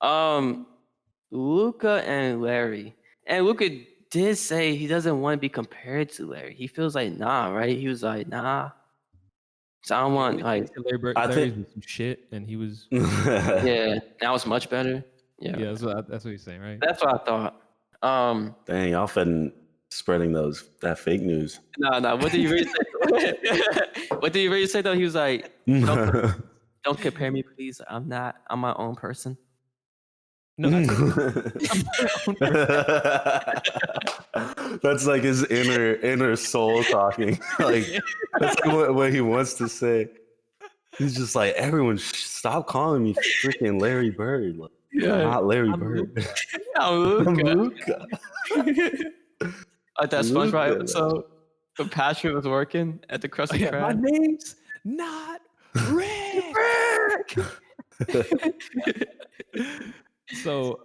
Luka and Larry. And Luka did say he doesn't want to be compared to Larry. He feels like nah, right? He was like, nah. So I don't want like Larry Bird. Larry's was some shit, and he was. Yeah, now it's much better. Yeah, that's what he's saying, right? That's what I thought. Dang, y'all been spreading that fake news. No. What did he really say? What did he really say though? He was like, don't compare me, please. I'm my own person. No, that's like his inner soul talking. Like that's like what he wants to say. He's just like, everyone, stop calling me freaking Larry Bird. Like, I'm not Larry Bird. I'm Luka. Like that SpongeBob episode when Patrick was working at the Krusty Krab. My name's not Rick. So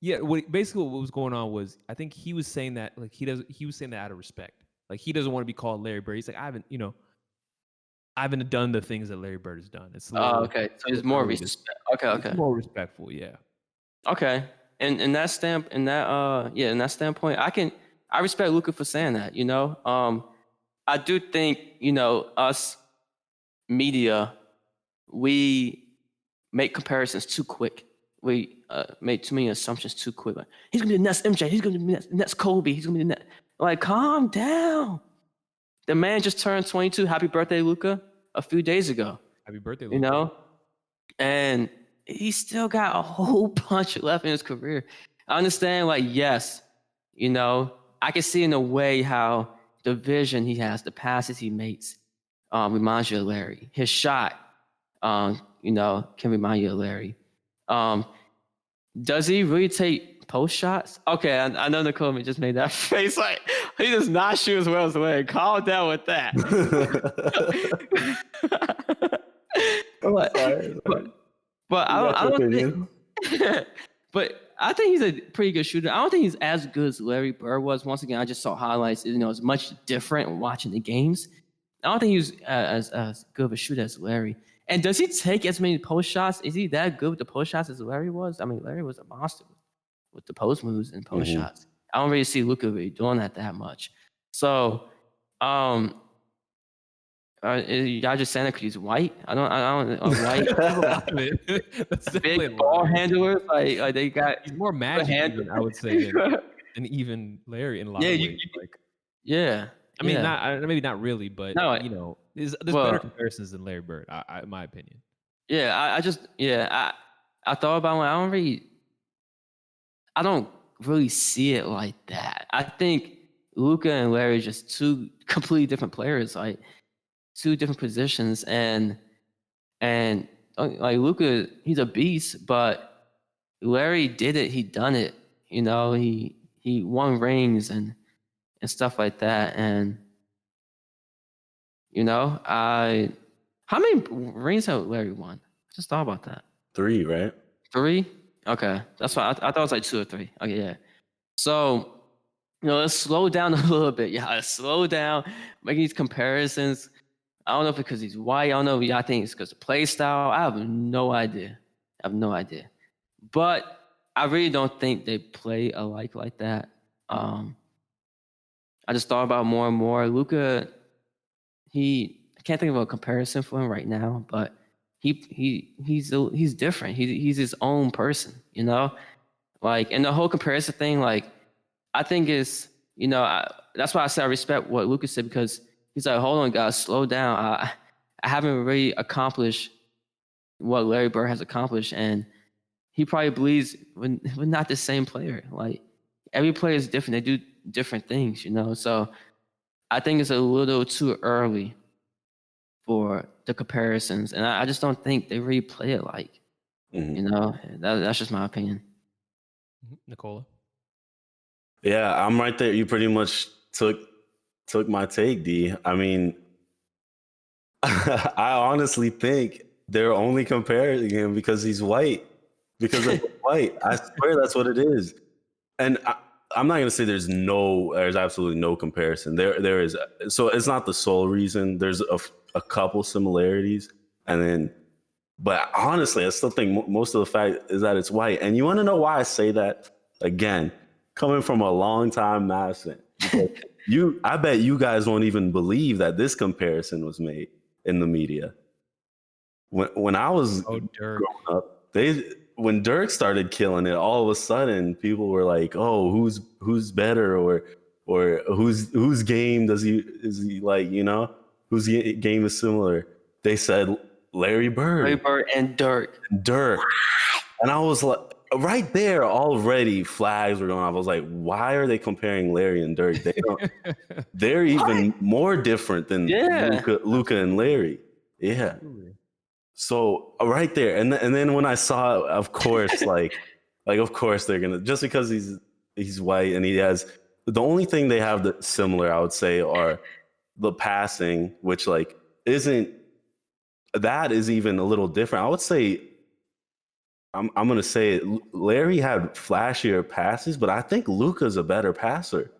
basically what was going on was I think he was saying that like he was saying that out of respect. Like he doesn't want to be called Larry Bird. He's like, I haven't done the things that Larry Bird has done. It's okay. So it's more respect. Okay. It's more respectful, yeah. Okay. And in that standpoint, I respect Luka for saying that, you know. I do think, you know, us media, we make comparisons too quick. We make too many assumptions too quick. Like, he's gonna be the next MJ, he's gonna be the next Kobe, he's gonna be the next. Like, calm down. The man just turned 22. Happy birthday, Luka, a few days ago. Happy birthday, You Luka. know? And he still got a whole bunch left in his career. I understand, like, yes, you know, I can see in a way how the vision he has, the passes he makes, reminds you of Larry. His shot, you know, can remind you of Larry. Does he really take post shots? Okay, I know Nicole just made that face. Like, he does not shoot as well as Larry. Calm down with that. But I don't think. But I think he's a pretty good shooter. I don't think he's as good as Larry Bird was. Once again, I just saw highlights. You know, it's much different watching the games. I don't think he was as good of a shooter as Larry. And does he take as many post shots? Is he that good with the post shots as Larry was? I mean, Larry was a monster with the post moves and post shots. I don't really see Luka really doing that much. So, y'all just saying that because he's white? I don't white. That's Big ball handlers, like they got. He's more magic, even, I would say, than even Larry in a lot of ways. Yeah. I mean, maybe not really, but No, you know, there's better comparisons than Larry Bird, in my opinion. Yeah, I thought about it. I don't really see it like that. I think Luka and Larry are just two completely different players, like two different positions, and like Luka, he's a beast, but Larry did it. He done it. You know, he won rings and stuff like that, and you know, how many rings have Larry won? I just thought about that. 3, right? 3? Okay. That's why I thought it was like 2 or 3. Okay, yeah. So, you know, let's slow down a little bit. Yeah, let's slow down, making these comparisons. I don't know if it's because he's white. I don't know if y'all think it's because of play style. I have no idea. But I really don't think they play alike like that. I just thought about more and more. Luka, I can't think of a comparison for him right now, but he's different. He's his own person, you know? Like, and the whole comparison thing, like, I think is, you know, that's why I say I respect what Lucas said, because he's like, hold on, guys, slow down. I haven't really accomplished what Larry Bird has accomplished, and he probably believes we're not the same player. Like, every player is different. They do different things, you know? So I think it's a little too early for the comparisons, and I just don't think they really play alike. You know, that's just my opinion. Nicola? Yeah, I'm right there. You pretty much took my take, D. I mean, I honestly think they're only comparing him because he's white. Because of white. I swear that's what it is. And I'm not going to say there's absolutely no comparison. There is. So it's not the sole reason. There's a couple similarities. But honestly, I still think most of the fact is that it's white. And you want to know why I say that? Again, coming from a long-time Mavs fan. I bet you guys won't even believe that this comparison was made in the media. When I was growing up, when Dirk started killing it, all of a sudden people were like, "Oh, who's better?" or whose game is he like? You know, whose game is similar? They said Larry Bird and Dirk. And I was like, right there already, flags were going off. I was like, why are they comparing Larry and Dirk? They're even more different than Luka and Larry. Yeah. So right there, and then when I saw, of course, like of course they're gonna, just because he's white and he has, the only thing they have that similar, I would say, are the passing, which like is even a little different. I would say, I'm gonna say it, Larry had flashier passes, but I think Luka's a better passer.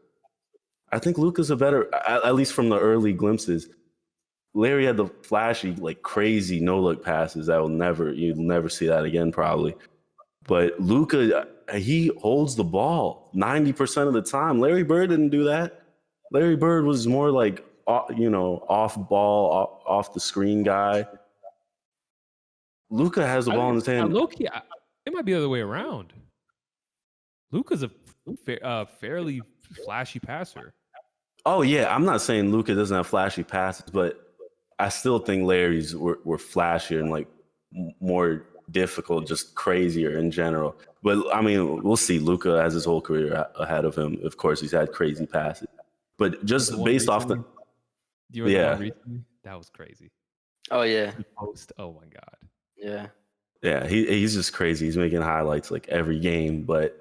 I think Luka's a better, at least from the early glimpses. Larry had the flashy, like crazy no-look passes that you'll never see that again probably. But Luka, he holds the ball 90% of the time. Larry Bird didn't do that. Larry Bird was more like, off ball, off the screen guy. Luka has the ball in his hand. Low-key, it might be the other way around. Luka's a fairly flashy passer. Oh yeah, I'm not saying Luka doesn't have flashy passes, but I still think Larry's were flashier and like more difficult, just crazier in general. But I mean, we'll see. Luka has his whole career ahead of him. Of course, he's had crazy passes, but just based off the. Do you remember the one recently? That was crazy. Oh yeah. The post. Oh my god. Yeah. Yeah, he's just crazy. He's making highlights like every game, but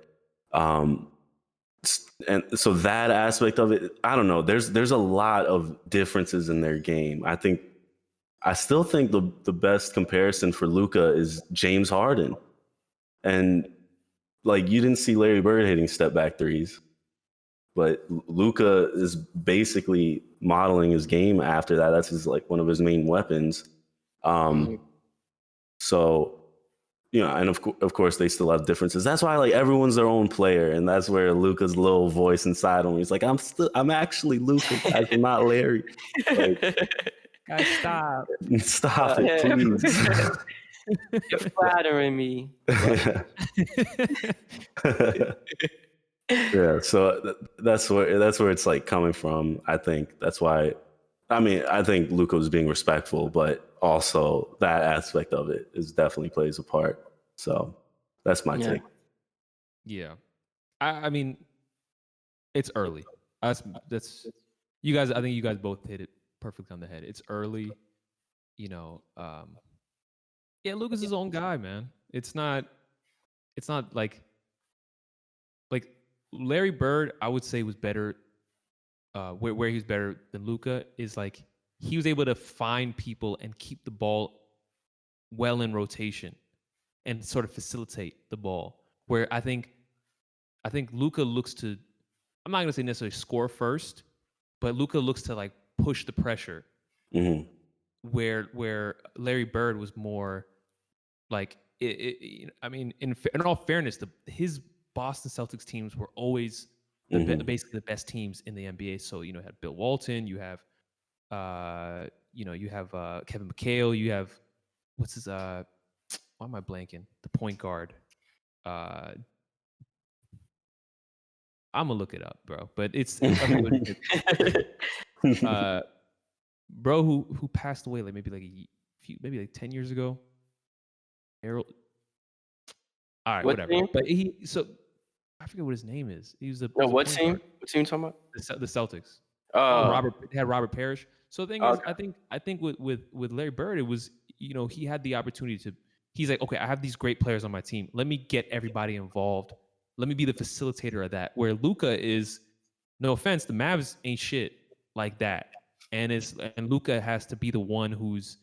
and so that aspect of it, I don't know. There's a lot of differences in their game. I still think the best comparison for Luka is James Harden, and like you didn't see Larry Bird hitting step back threes, but Luka is basically modeling his game after that. That's one of his main weapons. So. And of course they still have differences. That's why like everyone's their own player, and that's where Luka's little voice inside him. He's like, I'm actually Luka, guys, I'm not Larry. Like, guys, stop it, please. You're flattering me. Yeah, so that's where it's like coming from. I think that's why. I think Luka was being respectful, but also that aspect of it definitely plays a part. So that's my take. Yeah, I mean, it's early. That's you guys. I think you guys both hit it perfectly on the head. It's early. Luka's his own guy, man. It's not like Larry Bird. I would say was better. Where he's better than Luka is like he was able to find people and keep the ball well in rotation and sort of facilitate the ball. Where I think Luka looks to, I'm not going to say necessarily score first, but Luka looks to like push the pressure. Mm-hmm. Where Larry Bird was more like, I mean, in all fairness, his Boston Celtics teams were always basically the best teams in the NBA. So you had Bill Walton, you have Kevin McHale, you have what's his why am I blanking? The point guard. I'm gonna look it up, bro. But it's bro who passed away like maybe 10 years ago. Harold. All right, whatever. Team? But I forget what his name is. He was what team? Guard. What team you talking about? The Celtics. They had Robert Parrish. So the thing is, I think with Larry Bird, it was he had the opportunity to. He's like, okay, I have these great players on my team. Let me get everybody involved. Let me be the facilitator of that. Where Luka is, no offense, the Mavs ain't shit like that, and Luka has to be the one who's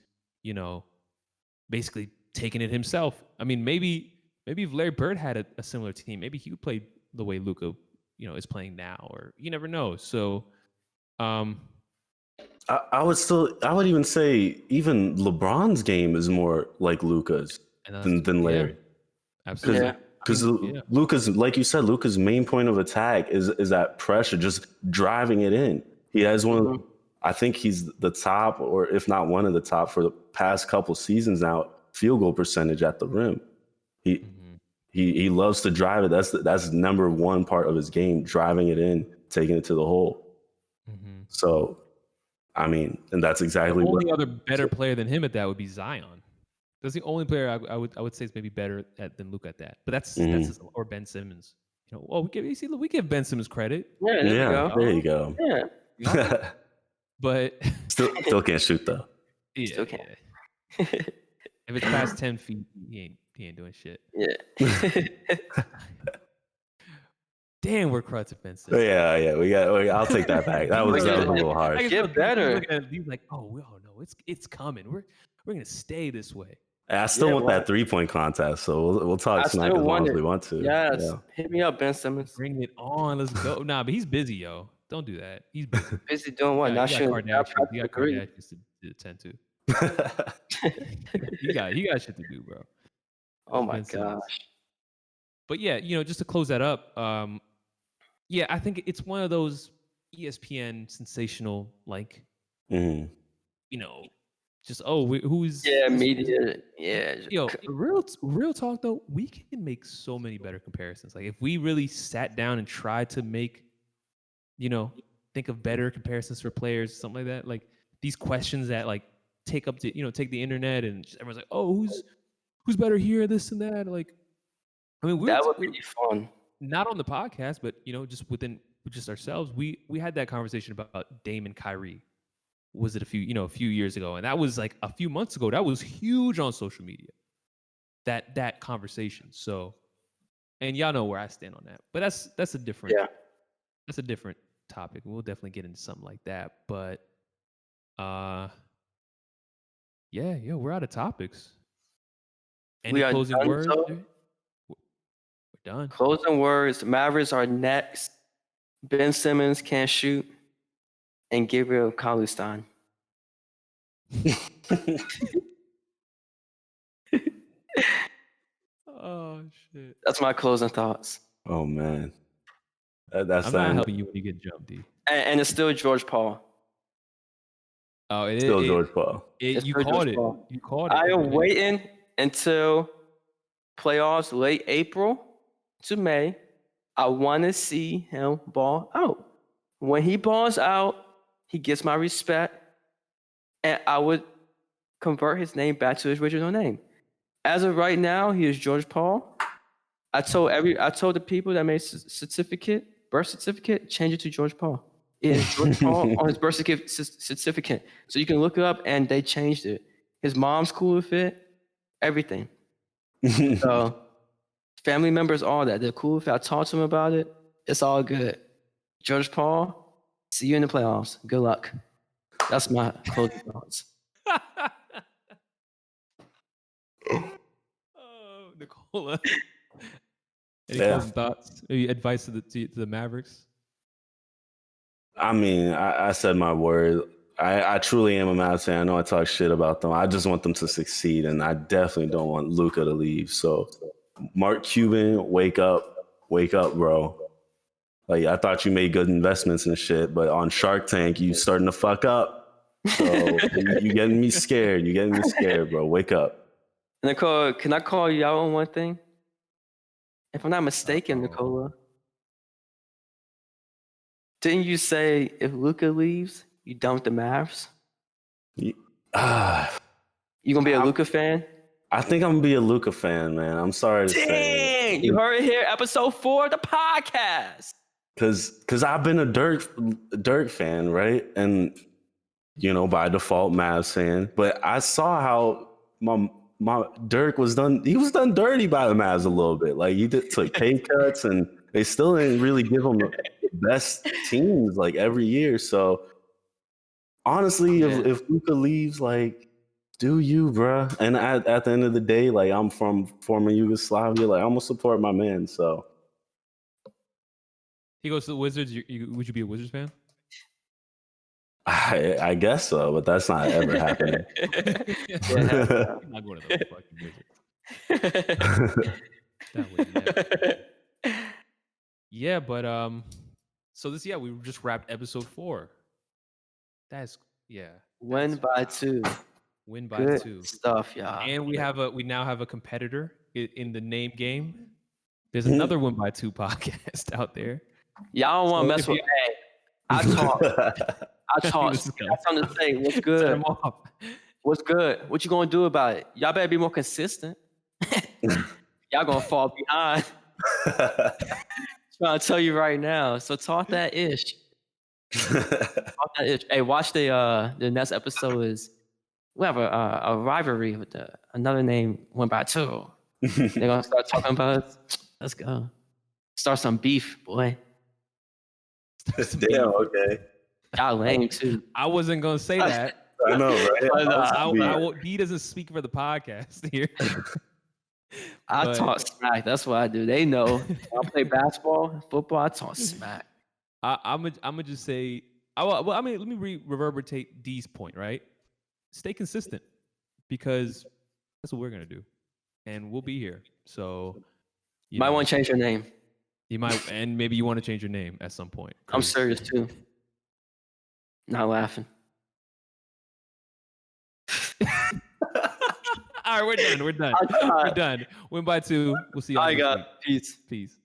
basically taking it himself. I mean, maybe if Larry Bird had a similar team, maybe he would play the way Luka, is playing now, or you never know. So, I would even say even LeBron's game is more like Luka's than Larry. Yeah, absolutely. Because Luka's, like you said, Luka's main point of attack is that pressure, just driving it in. He has one. I think he's the top, or if not one of the top, for the past couple seasons now, field goal percentage at the rim. He loves to drive it. That's number one part of his game, driving it in, taking it to the hole. So, I mean, and that's exactly the only other better player than him at that would be Zion. That's the only player I would say is maybe better than Luka at that. But that's or Ben Simmons. We give Ben Simmons credit. Yeah, there you go. Yeah. But still can't shoot though. Yeah, still can't. If it's past 10 feet, he ain't doing shit. Yeah. Damn, we're crud offensive. Yeah. I'll take that back. That was a little harsh. Get better. He's like, oh no, it's coming. We're gonna stay this way. I still want that 3-point contest, so we'll talk smack as long as we want to. Yes. Yeah. Hit me up, Ben Simmons. Bring it on. Let's go. Nah, but he's busy, yo. Don't do that. He's busy. Busy doing what? Not sure. You got Kardashians to attend to. He got shit to do, bro. Oh my Ben Simmons. gosh. But yeah, just to close that up, yeah, I think it's one of those ESPN sensational, like, Mhm. Just who's Yeah, media. Yeah. real talk though, we can make so many better comparisons. Like if we really sat down and tried to make, think of better comparisons for players, something like that. Like these questions that like take the internet and everyone's like, oh, who's better here, this and that. Like, I mean, That would be fun. not on the podcast, but just within just ourselves, we had that conversation about Dame and Kyrie. Was it a few years ago? And that was like a few months ago. That was huge on social media. That conversation. So, and y'all know where I stand on that. But that's a different that's a different topic. We'll definitely get into something like that. But yeah, we're out of topics. Any closing words? We're done. Closing words. Mavericks are next. Ben Simmons can't shoot. And Gabriel Kalustan. Oh shit! That's my closing thoughts. Oh man, I'm not helping you when you get jumped, D. And it's still George Paul. Oh, still George Paul. You called it. You called it. I am waiting until playoffs late April to May. I want to see him ball out. When he balls out, he gets my respect, and I would convert his name back to his original name. As of right now, he is George Paul. I told the people that made birth certificate, change it to George Paul. It is George Paul on his birth certificate. So you can look it up, and they changed it. His mom's cool with it, everything. So family members, all that, they're cool with it. I talked to him about it. It's all good. George Paul, see you in the playoffs. Good luck. That's my closing thoughts. Oh, Nicola. Any closing thoughts? Any advice to the Mavericks? I mean, I said my word. I truly am a Mavs fan. I know I talk shit about them. I just want them to succeed, and I definitely don't want Luka to leave. So, Mark Cuban, wake up, bro. Like, I thought you made good investments and shit, but on Shark Tank, you starting to fuck up. So you getting me scared. You getting me scared, bro. Wake up. Nicole, can I call you out on one thing? If I'm not mistaken, Nicola, didn't you say if Luka leaves, you dump the Mavs? You gonna be a Luka fan? I think I'm gonna be a Luka fan, man. I'm sorry to say. Dang, you heard it here, episode 4 of the podcast. Cause I've been a Dirk fan, right? And by default Mavs fan. But I saw how my Dirk was done. He was done dirty by the Mavs a little bit. Like he took pay cuts, and they still didn't really give him the best teams like every year. So honestly, if Luka leaves, like, do you, bruh? And at the end of the day, like, I'm from former Yugoslavia. Like, I'm gonna support my man. So he goes to the Wizards. Would you be a Wizards fan? I guess so, but that's not ever happening. I'm not going to those fucking Wizards. That would never. Yeah, but so we just wrapped episode 4. That's Win by 2. Win by Good 2 stuff, y'all. And we now have a competitor in the name game. There's another Win by 2 podcast out there. Y'all don't want to mess with me. I talk. I got something to say. What's good? What's good? What you gonna do about it? Y'all better be more consistent. Y'all gonna fall behind. Trying to tell you right now. So talk that ish. Hey, watch the next episode is we have a rivalry with another name Win by 2. They're gonna start talking about us. Let's go. Start some beef, boy. Damn, okay. Y'all lame too. I wasn't gonna say that. I know, right? He doesn't speak for the podcast here. I talk smack. That's what I do. They know. I play basketball, football. I talk smack. I'm gonna just say. Well, I mean, let me reverberate D's point, right? stay consistent, because that's what we're gonna do, and we'll be here. So you Might know, want to change your name. you might, and maybe you want to change your name at some point. I'm 'cause- serious too. Not laughing. All right, we're done. We're done. I got- We're done. Win by 2. We'll see you I next got week. peace. Peace.